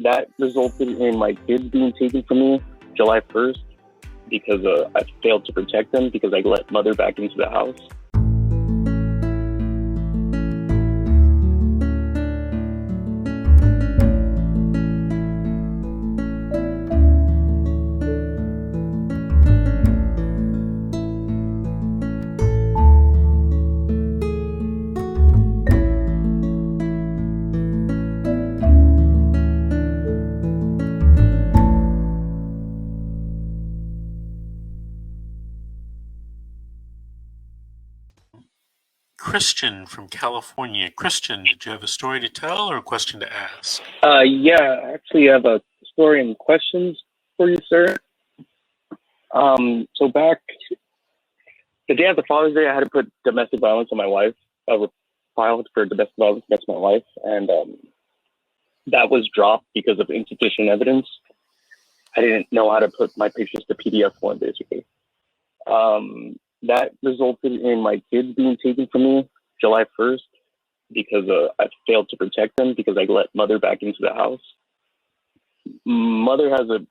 That resulted in my kids being taken from me July 1st because I failed to protect them because I let mother back into the house. Christian from California. Christian, did you have a story to tell or a question to ask? Yeah, I actually have a story and questions for you, sir. So back the day after Father's Day, I had to put domestic violence on my wife. I filed for domestic violence against my wife, and that was dropped because of insufficient evidence. I didn't know how to put my patients to PDF form, basically. That resulted in my kids being taken from me July 1st because I failed to protect them because I let mother back into the house. Mother has mental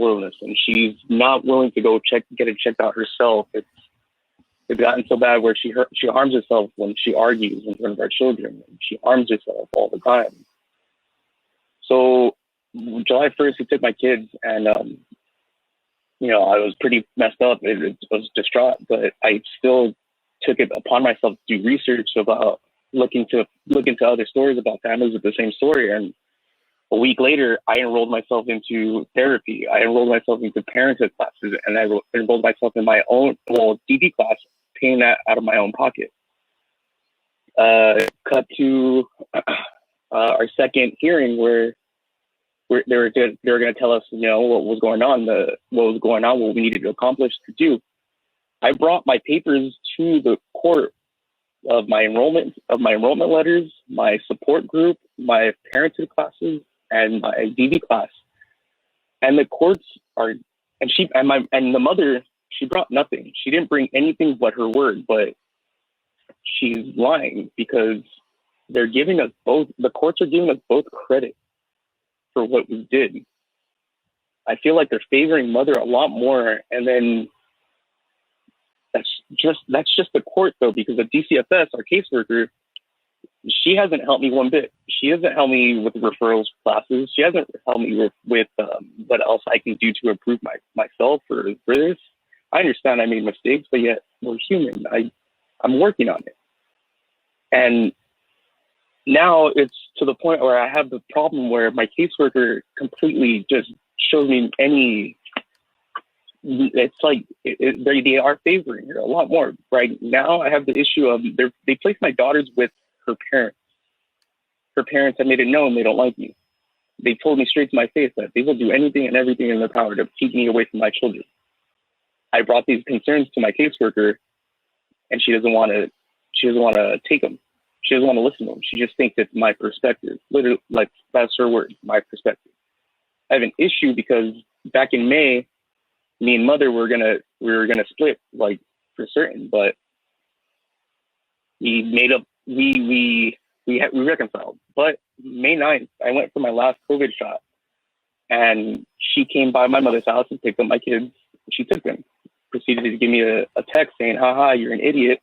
illness, and she's not willing to go get it checked out herself. It's gotten so bad where she harms herself when she argues in front of our children. She harms herself all the time. So July 1st, he took my kids, and I was pretty messed up. It was distraught, but I still took it upon myself to do research about look into other stories about families with the same story. And a week later, I enrolled myself into therapy. I enrolled myself into parenthood classes, and I enrolled myself in my own DD class, paying that out of my own pocket. Cut to our second hearing where they were going to tell us, what was going on, what we needed to accomplish to do. I brought my papers to the court of my enrollment letters, my support group, my parenthood classes, and my DD class. And the courts and the mother, she brought nothing. She didn't bring anything but her word, but she's lying because the courts are giving us both credit for what we did. I feel like they're favoring mother a lot more, and then that's just the court though, because the DCFS, our caseworker, she hasn't helped me one bit. She hasn't helped me with referrals for classes. She hasn't helped me with what else I can do to improve myself for this. I understand I made mistakes, but yet we're human. I'm working on it, and now it's to the point where I have the problem where my caseworker completely just shows me it's like they are favoring her a lot more. Right now, I have the issue of they place my daughters with her parents. Her parents have made it known they don't like me. They told me straight to my face that they will do anything and everything in their power to keep me away from my children. I brought these concerns to my caseworker, and she doesn't want to take them. She doesn't want to listen to them. She just thinks it's my perspective. Literally, like that's her word, my perspective. I have an issue because back in May, me and mother we were gonna split, like for certain, but we reconciled. But May 9th, I went for my last COVID shot, and she came by my mother's house and picked up my kids. She took them. Proceeded to give me a text saying, "Haha, you're an idiot.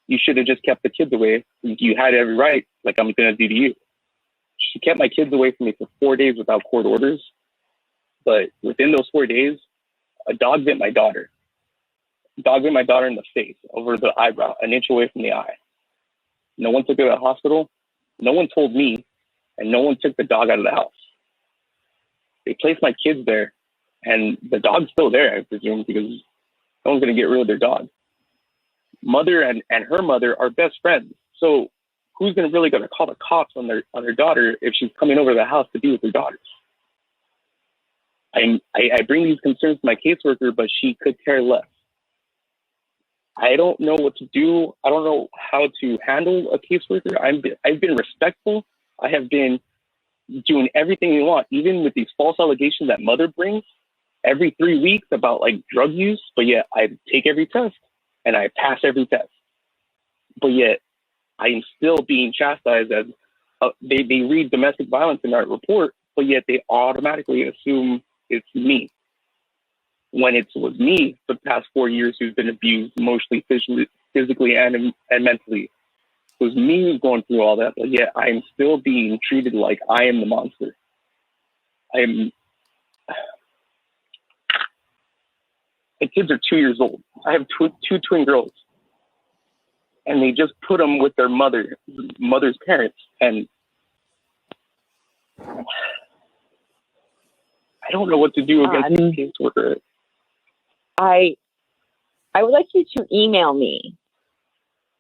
You should have just kept the kids away. You had every right, like I'm going to do to you." She kept my kids away from me for 4 days without court orders. But within those 4 days, a dog bit my daughter. A dog bit my daughter in the face, over the eyebrow, an inch away from the eye. No one took her to the hospital. No one told me, and no one took the dog out of the house. They placed my kids there, and the dog's still there, I presume, because no one's going to get rid of their dog. Mother and her mother are best friends. So who's going to call the cops on their daughter if she's coming over to the house to be with her daughters? I bring these concerns to my caseworker, but she could care less. I don't know what to do. I don't know how to handle a caseworker. I've been respectful. I have been doing everything you want, even with these false allegations that mother brings every 3 weeks about like drug use, but yet I take every test and I pass every test. But yet I'm still being chastised as they read domestic violence in our report, but yet they automatically assume it's me. When it was me for the past 4 years who's been abused emotionally, physically, and mentally. It was me who's going through all that, but yet I'm still being treated like I am the monster. The kids are 2 years old. I have two twin girls. And they just put them with their mother's parents. And I don't know what to do against this caseworker. I would like you to email me.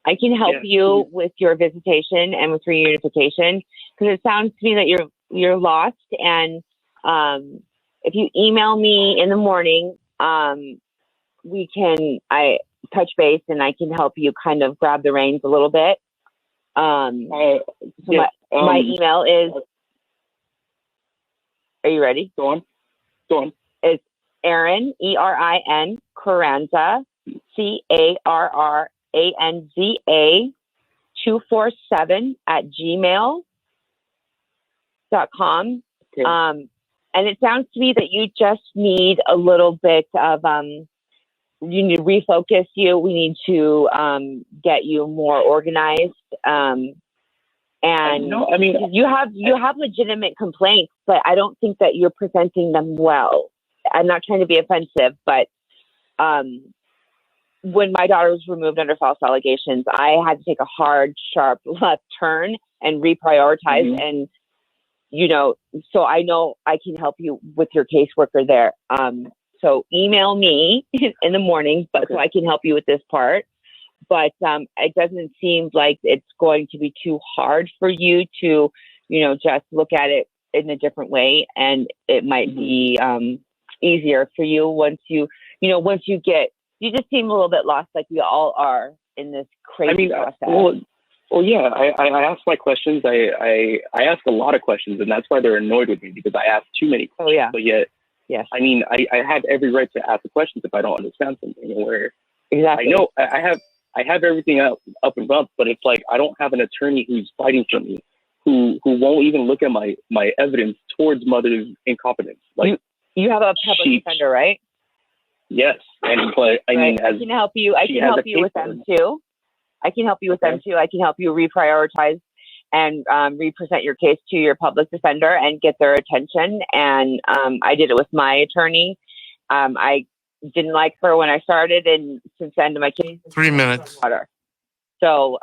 I can help you with your visitation and with reunification, because it sounds to me that you're lost. And if you email me in the morning, I touch base and I can help you kind of grab the reins a little bit. My email is. Are you ready? Go on. It's Erin, ERIN, Carranza, CARRANZA 247 @gmail.com. Okay. And it sounds to me that you just need a little bit of, you need to refocus you. We need to get you more organized. And no, I mean, you have legitimate complaints, but I don't think that you're presenting them well. I'm not trying to be offensive, but when my daughter was removed under false allegations, I had to take a hard, sharp left turn and reprioritize. And, so I know I can help you with your caseworker there. So email me in the morning, so I can help you with this part. But it doesn't seem like it's going to be too hard for you to, just look at it in a different way. And it might be easier for you once you just seem a little bit lost, like we all are in this crazy process. Well, yeah, I ask my questions. I ask a lot of questions, and that's why they're annoyed with me, because I ask too many questions. Oh, yeah. But yet, yes. I mean, I have every right to ask the questions if I don't understand something. Where exactly. I know I have everything up and up, but it's like I don't have an attorney who's fighting for me, who won't even look at my evidence towards mother's incompetence. Like you have a public defender, right? Yes, I mean, I can help you. I can help you with them too. I can help you with them too. I can help you reprioritize and represent your case to your public defender and get their attention. And I did it with my attorney. I didn't like her when I started, and since the end of my case, 3 minutes. So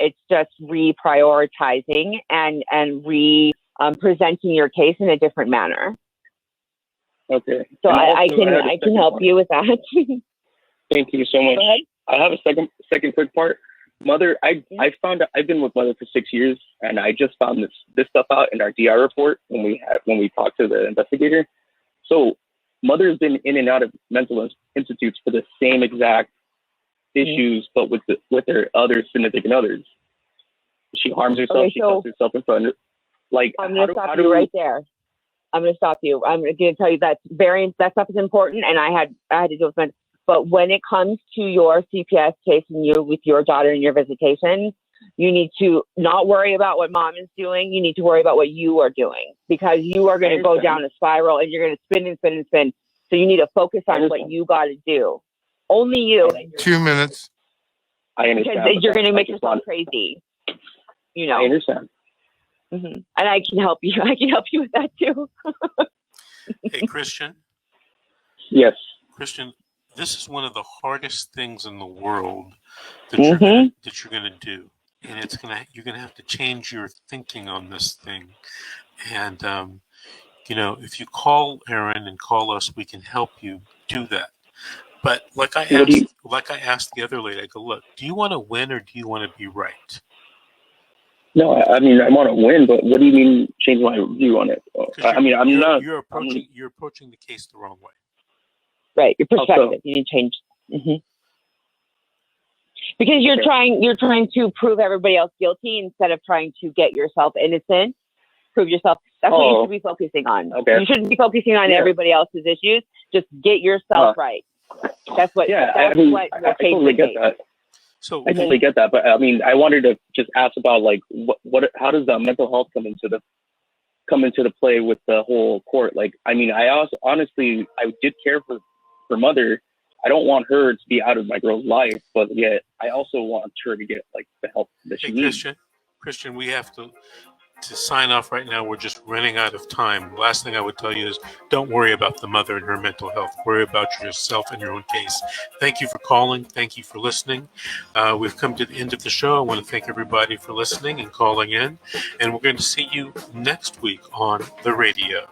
it's just reprioritizing and presenting your case in a different manner. Okay. So I can help you with that. Thank you so much. I have a second quick part. Mother, I found out I've been with Mother for 6 years, and I just found this stuff out in our DI report when we talked to the investigator. So Mother's been in and out of mental institutes for the same exact issues, but with her other significant others. She harms herself. She cuts herself in front of. I'm going to stop you right there. I'm going to stop you. I'm going to tell you that that stuff is important, and I had to deal with it. But when it comes to your CPS case and you with your daughter and your visitation, you need to not worry about what mom is doing. You need to worry about what you are doing, because you are going to go down a spiral and you're going to spin and spin and spin. So you need to focus on what you got to do. Only you. 2 minutes. I understand. Because you're going to make yourself crazy. I understand. And I can help you. I can help you with that too. Hey, Christian. Yes. Christian, this is one of the hardest things in the world that you're gonna do, and you're gonna have to change your thinking on this thing. And if you call Erin and call us, we can help you do that. But like I asked the other lady, I go, look, do you want to win or do you want to be right? No, I mean, I want to win, but what do you mean change my view on it? You're approaching the case the wrong way. Right, your perspective. You need to change. Because you're trying to prove everybody else guilty instead of trying to get yourself innocent. Prove yourself. That's what you should be focusing on. Okay. You shouldn't be focusing on everybody else's issues. Just get yourself right. That's what. Yeah, that's what your I case totally get is. that. So I totally get that, but I mean, I wanted to just ask about like how does the mental health come into the play with the whole court? Like, I mean, I also honestly I did care for mother. I don't want her to be out of my girl's life, but yet I also want her to get like the help that she needs. Christian, we have to sign off right now. We're just running out of time. Last thing I would tell you is don't worry about the mother and her mental health. Worry about yourself and your own case. Thank you for calling. Thank you for listening. We've come to the end of the show. I want to thank everybody for listening and calling in. And we're going to see you next week on the radio.